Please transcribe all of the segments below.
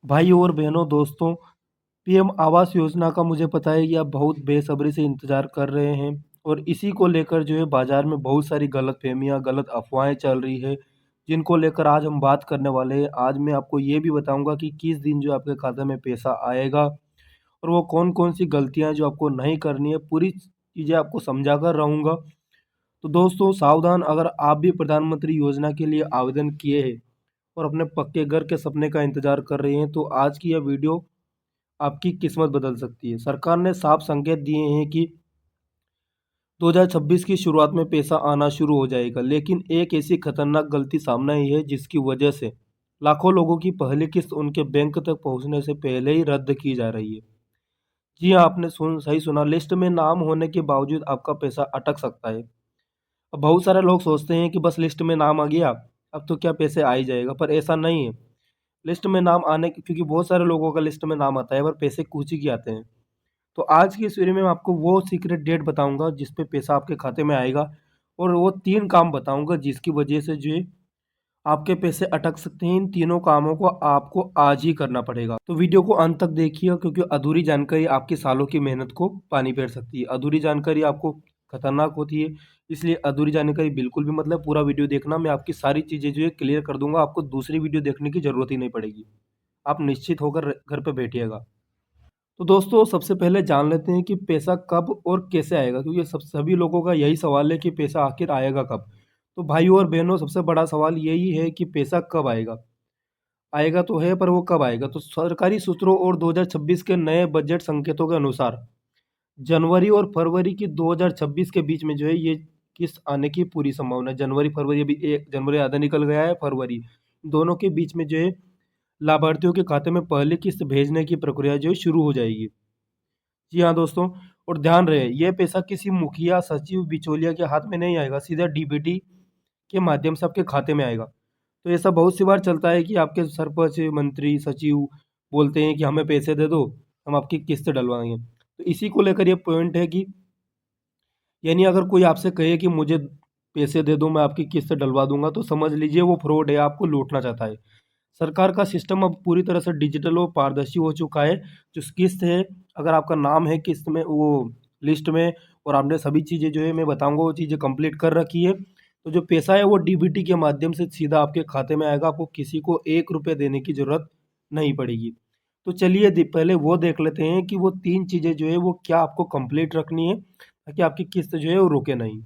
भाई और बहनों दोस्तों, पीएम आवास योजना का मुझे पता है कि आप बहुत बेसब्री से इंतज़ार कर रहे हैं और इसी को लेकर जो है बाज़ार में बहुत सारी गलतफ़हमियाँ, गलत अफ़वाहें चल रही है, जिनको लेकर आज हम बात करने वाले हैं। आज मैं आपको ये भी बताऊँगा कि किस दिन जो आपके खाते में पैसा आएगा और वो कौन-कौन सी गलतियाँ हैं जो आपको नहीं करनी है, पूरी चीज़ें आपको समझा कर रहूँगा। तो दोस्तों सावधान, अगर आप भी प्रधानमंत्री योजना के लिए आवेदन किए हैं और अपने पक्के घर के सपने का इंतज़ार कर रहे हैं, तो आज की यह वीडियो आपकी किस्मत बदल सकती है। सरकार ने साफ संकेत दिए हैं कि 2026 की शुरुआत में पैसा आना शुरू हो जाएगा, लेकिन एक ऐसी खतरनाक गलती सामने आई है जिसकी वजह से लाखों लोगों की पहली किस्त उनके बैंक तक पहुंचने से पहले ही रद्द की जा रही है। जी हाँ, आपने सही सुना, लिस्ट में नाम होने के बावजूद आपका पैसा अटक सकता है। अब बहुत सारे लोग सोचते हैं कि बस लिस्ट में नाम आ गया, अब तो क्या पैसे आ ही जाएगा, पर ऐसा नहीं है। लिस्ट में नाम आने क्योंकि बहुत सारे लोगों का लिस्ट में नाम आता है, पर पैसे कुछ ही के आते हैं। तो आज की इस वीडियो में मैं आपको वो सीक्रेट डेट बताऊंगा जिस पे पैसा आपके खाते में आएगा, और वो 3 काम बताऊंगा जिसकी वजह से जो है आपके पैसे अटक सकते हैं। इन तीनों कामों को आपको आज ही करना पड़ेगा। तो वीडियो को अंत तक देखिए, क्योंकि अधूरी जानकारी आपकी सालों की मेहनत को पानी फेर सकती है। अधूरी जानकारी आपको खतरनाक होती है, इसलिए अधूरी जानकारी बिल्कुल भी मतलब पूरा वीडियो देखना। मैं आपकी सारी चीज़ें जो है क्लियर कर दूंगा, आपको दूसरी वीडियो देखने की ज़रूरत ही नहीं पड़ेगी। आप निश्चित होकर घर पे बैठिएगा। तो दोस्तों सबसे पहले जान लेते हैं कि पैसा कब और कैसे आएगा, क्योंकि सभी लोगों का यही सवाल है कि पैसा आखिर आएगा कब। तो भाइयों और बहनों, सबसे बड़ा सवाल यही है कि पैसा कब आएगा। आएगा तो है, पर वो कब आएगा। तो सरकारी सूत्रों और 2026 के नए बजट संकेतों के अनुसार जनवरी और फरवरी की 2026 के बीच में जो है ये किस्त आने की पूरी संभावना है। जनवरी फरवरी, अभी एक जनवरी आधा निकल गया है, फरवरी दोनों के बीच में जो है लाभार्थियों के खाते में पहली किस्त भेजने की प्रक्रिया जो है शुरू हो जाएगी। जी हाँ दोस्तों, और ध्यान रहे, ये पैसा किसी मुखिया, सचिव, बिचौलिया के हाथ में नहीं आएगा, सीधा डीबीटी के माध्यम से आपके खाते में आएगा। तो ऐसा बहुत सी बार चलता है कि आपके सरपंच, मंत्री, सचिव बोलते हैं कि हमें पैसे दे दो, हम आपकी किस्त डलवाएंगे। तो इसी को लेकर ये पॉइंट है कि यानी अगर कोई आपसे कहे कि मुझे पैसे दे दो, मैं आपकी किस्त डलवा दूंगा, तो समझ लीजिए वो फ्रॉड है, आपको लूटना चाहता है। सरकार का सिस्टम अब पूरी तरह से डिजिटल और पारदर्शी हो चुका है। जो किस्त है, अगर आपका नाम है किस्त में, वो लिस्ट में, और आपने सभी चीज़ें जो है मैं बताऊंगा वो चीज़ें कंप्लीट कर रखी है, तो जो पैसा है वो डीबीटी के माध्यम से सीधा आपके खाते में आएगा। आपको किसी को 1 रुपये देने की ज़रूरत नहीं पड़ेगी। तो चलिए पहले वो देख लेते हैं कि वो 3 चीज़ें जो है वो क्या आपको कंप्लीट रखनी है, ताकि आपकी किस्त जो है वो रुके नहीं।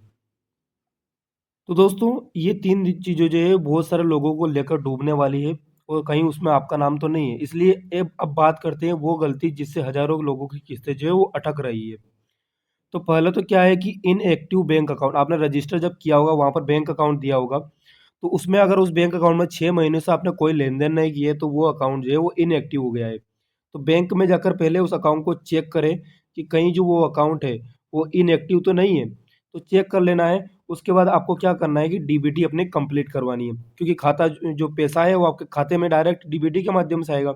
तो दोस्तों ये 3 चीज़ें जो है बहुत सारे लोगों को लेकर डूबने वाली है, और कहीं उसमें आपका नाम तो नहीं है। इसलिए अब बात करते हैं वो गलती जिससे हज़ारों लोगों की किस्तें जो है वो अटक रही है। तो पहले तो क्या है कि इनएक्टिव बैंक अकाउंट, आपने रजिस्टर जब किया होगा वहाँ पर बैंक अकाउंट दिया होगा, तो उसमें अगर उस बैंक अकाउंट में 6 महीने से आपने कोई लेन-देन नहीं किए, तो वो अकाउंट जो है वो इनएक्टिव हो गया है। तो बैंक में जाकर पहले उस अकाउंट को चेक करें कि कहीं जो वो अकाउंट है वो इनएक्टिव तो नहीं है, तो चेक कर लेना है। उसके बाद आपको क्या करना है कि डीबीटी अपनी कंप्लीट करवानी है, क्योंकि खाता जो पैसा है वो आपके खाते में डायरेक्ट डीबीटी के माध्यम से आएगा।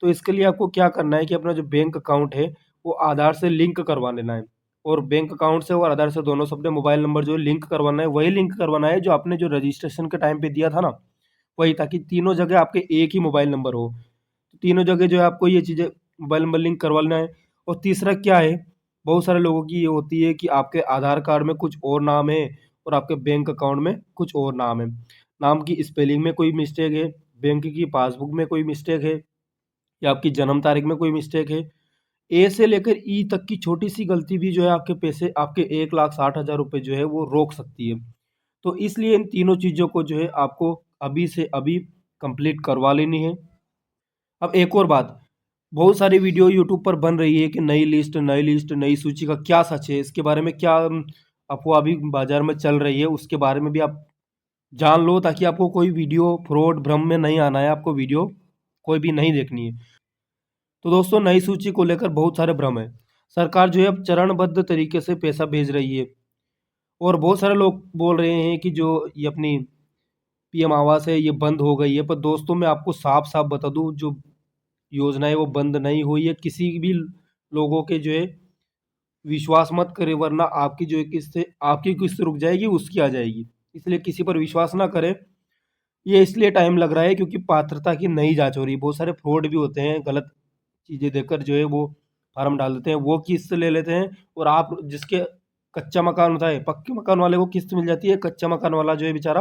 तो इसके लिए आपको क्या करना है कि अपना जो बैंक अकाउंट है वो आधार से लिंक करवा लेना है, और बैंक अकाउंट से और आधार से दोनों से अपने मोबाइल नंबर जो है लिंक करवाना है, वही लिंक करवाना है जो आपने जो रजिस्ट्रेशन के टाइम पे दिया था ना, वही, ताकि तीनों जगह आपके एक ही मोबाइल नंबर हो। तो तीनों जगह जो है आपको ये चीज़ें मोबाइल नंबर लिंक करवा लेना है। और तीसरा क्या है, बहुत सारे लोगों की ये होती है कि आपके आधार कार्ड में कुछ और नाम है और आपके बैंक अकाउंट में कुछ और नाम है। नाम की स्पेलिंग में कोई मिस्टेक है, बैंक की पासबुक में कोई मिस्टेक है, या आपकी जन्म तारीख में कोई मिस्टेक है। ए से लेकर ई तक की छोटी सी गलती भी जो है आपके पैसे, आपके 1,60,000 रुपये जो है वो रोक सकती है। तो इसलिए इन तीनों चीज़ों को जो है आपको अभी से अभी कंप्लीट करवा लेनी है। अब एक और बात, बहुत सारी वीडियो यूट्यूब पर बन रही है कि नई लिस्ट, नई सूची का क्या सच है, इसके बारे में क्या अफवाह अभी बाजार में चल रही है, उसके बारे में भी आप जान लो, ताकि आपको कोई वीडियो फ्रॉड भ्रम में नहीं आना है, आपको वीडियो कोई भी नहीं देखनी है। तो दोस्तों नई सूची को लेकर बहुत सारे भ्रम है। सरकार जो है अब चरणबद्ध तरीके से पैसा भेज रही है, और बहुत सारे लोग बोल रहे हैं कि जो ये अपनी पीएम आवास है ये बंद हो गई है, पर दोस्तों मैं आपको साफ साफ बता दूं, जो योजना है वो बंद नहीं हुई है। किसी भी लोगों के जो है विश्वास मत करें, वरना आपकी जो है किस्त, आपकी किस्त रुक जाएगी, उसकी आ जाएगी। इसलिए किसी पर विश्वास ना करें। ये इसलिए टाइम लग रहा है क्योंकि पात्रता की नई जांच हो रही है। बहुत सारे फ्रॉड भी होते हैं, गलत चीज़ें देकर जो है वो फार्म डाल देते हैं, वो किस्त ले लेते हैं और आप जिसके कच्चा मकान होता है, पक्के मकान वाले को किस्त मिल जाती है, कच्चा मकान वाला जो है बेचारा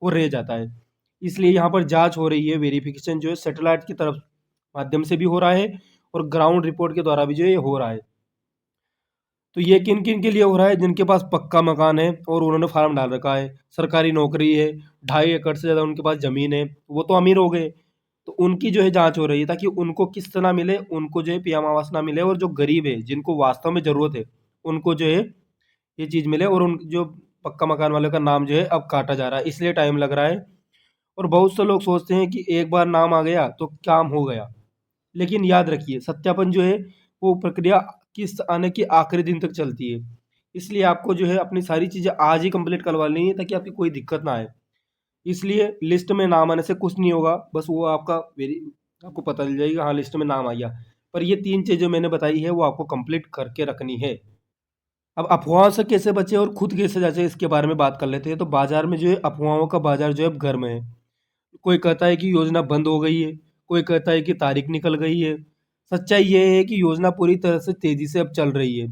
वो रह जाता है। इसलिए यहाँ पर जांच हो रही है, वेरिफिकेशन जो है सैटेलाइट की तरफ माध्यम से भी हो रहा है और ग्राउंड रिपोर्ट के द्वारा भी जो है ये हो रहा है। तो ये किन किन के लिए हो रहा है? जिनके पास पक्का मकान है और उन्होंने फार्म डाल रखा है, सरकारी नौकरी है, 2.5 एकड़ से ज़्यादा उनके पास ज़मीन है, वो तो अमीर हो गए। तो उनकी जो है जांच हो रही है ताकि उनको किस्त ना मिले, उनको जो है पीएम आवास ना मिले, और जो गरीब है जिनको वास्तव में ज़रूरत है उनको जो है ये चीज़ मिले, और उन जो पक्का मकान वाले का नाम जो है अब काटा जा रहा है, इसलिए टाइम लग रहा है। और बहुत से लोग सोचते हैं कि एक बार नाम आ गया तो काम हो गया, लेकिन याद रखिए सत्यापन जो है वो प्रक्रिया किस्त आने के आखिरी दिन तक चलती है। इसलिए आपको जो है अपनी सारी चीज़ें आज ही कंप्लीट करवा लेनी है ताकि आपकी कोई दिक्कत ना आए। इसलिए लिस्ट में नाम आने से कुछ नहीं होगा, बस वो आपका वेरी आपको पता चल जाएगा हाँ लिस्ट में नाम आ गया। पर ये 3 चीज़ें मैंने बताई है वो आपको कंप्लीट करके रखनी है। अब अफ़वाहों से कैसे बचें और खुद कैसे जाँचें, इसके बारे में बात कर लेते हैं। तो बाज़ार में जो है अफ़वाहों का बाज़ार जो है अब घर में है। कोई कहता है कि योजना बंद हो गई है, कोई कहता है कि तारीख निकल गई है। सच्चाई ये है कि योजना पूरी तरह से तेज़ी से अब चल रही है,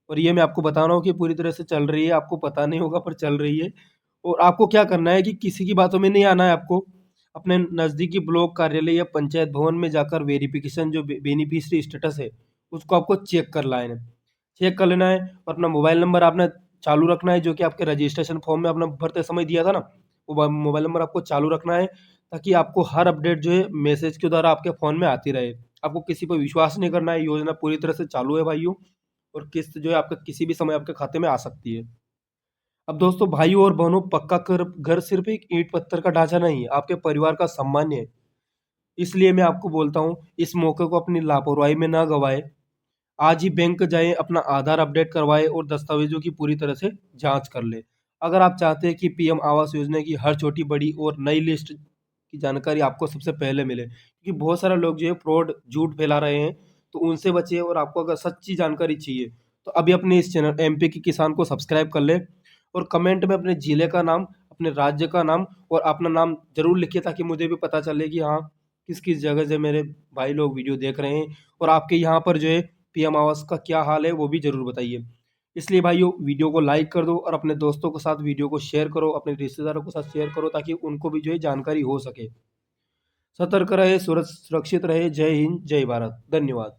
और ये मैं आपको बता रहा हूँ कि पूरी तरह से चल रही है, आपको पता नहीं होगा पर चल रही है। और आपको क्या करना है कि किसी की बातों में नहीं आना है आपको। अपने नज़दीकी ब्लॉक कार्यालय या पंचायत भवन में जाकर वेरिफ़िकेशन जो बेनिफिशियरी स्टेटस है, उसको आपको चेक कर लाना है। चेक कर लेना है और अपना मोबाइल नंबर आपने चालू रखना है, जो कि आपके रजिस्ट्रेशन फॉर्म में आपने भरते समय दिया था ना, वो मोबाइल नंबर आपको चालू रखना है ताकि आपको हर अपडेट जो है मैसेज के द्वारा आपके फ़ोन में आती रहे। आपको किसी पर विश्वास नहीं करना है, योजना पूरी तरह से चालू है भाइयों, और किस्त जो है आपका किसी भी समय आपके खाते में आ सकती है। अब दोस्तों, भाइयों और बहनों, पक्का कर घर सिर्फ़ एक ईंट पत्थर का ढाँचा नहीं है, आपके परिवार का सम्मान है। इसलिए मैं आपको बोलता हूँ, इस मौके को अपनी लापरवाही में ना गँवाएँ। आज ही बैंक जाएँ, अपना आधार अपडेट करवाएँ और दस्तावेज़ों की पूरी तरह से जाँच कर लें। अगर आप चाहते हैं कि पीएम आवास योजना की हर छोटी-बड़ी और नई लिस्ट की जानकारी आपको सबसे पहले मिले, क्योंकि बहुत सारे लोग जो है फ्रॉड, झूठ फैला रहे हैं, तो उनसे बचिए। और आपको अगर सच्ची जानकारी चाहिए, तो अभी अपने इस चैनल एमपी के किसान को सब्सक्राइब कर लें और कमेंट में अपने ज़िले का नाम, अपने राज्य का नाम और अपना नाम ज़रूर लिखिए ताकि मुझे भी पता चले कि हाँ, किस-किस जगह से मेरे भाई लोग वीडियो देख रहे हैं, और आपके यहाँ पर जो है पीएम आवास का क्या हाल है वो भी ज़रूर बताइए। इसलिए भाइयों, वीडियो को लाइक कर दो और अपने दोस्तों के साथ वीडियो को शेयर करो, अपने रिश्तेदारों के साथ शेयर करो ताकि उनको भी जो है जानकारी हो सके। सतर्क रहे, सुरक्षित रहे। जय हिंद, जय भारत। धन्यवाद।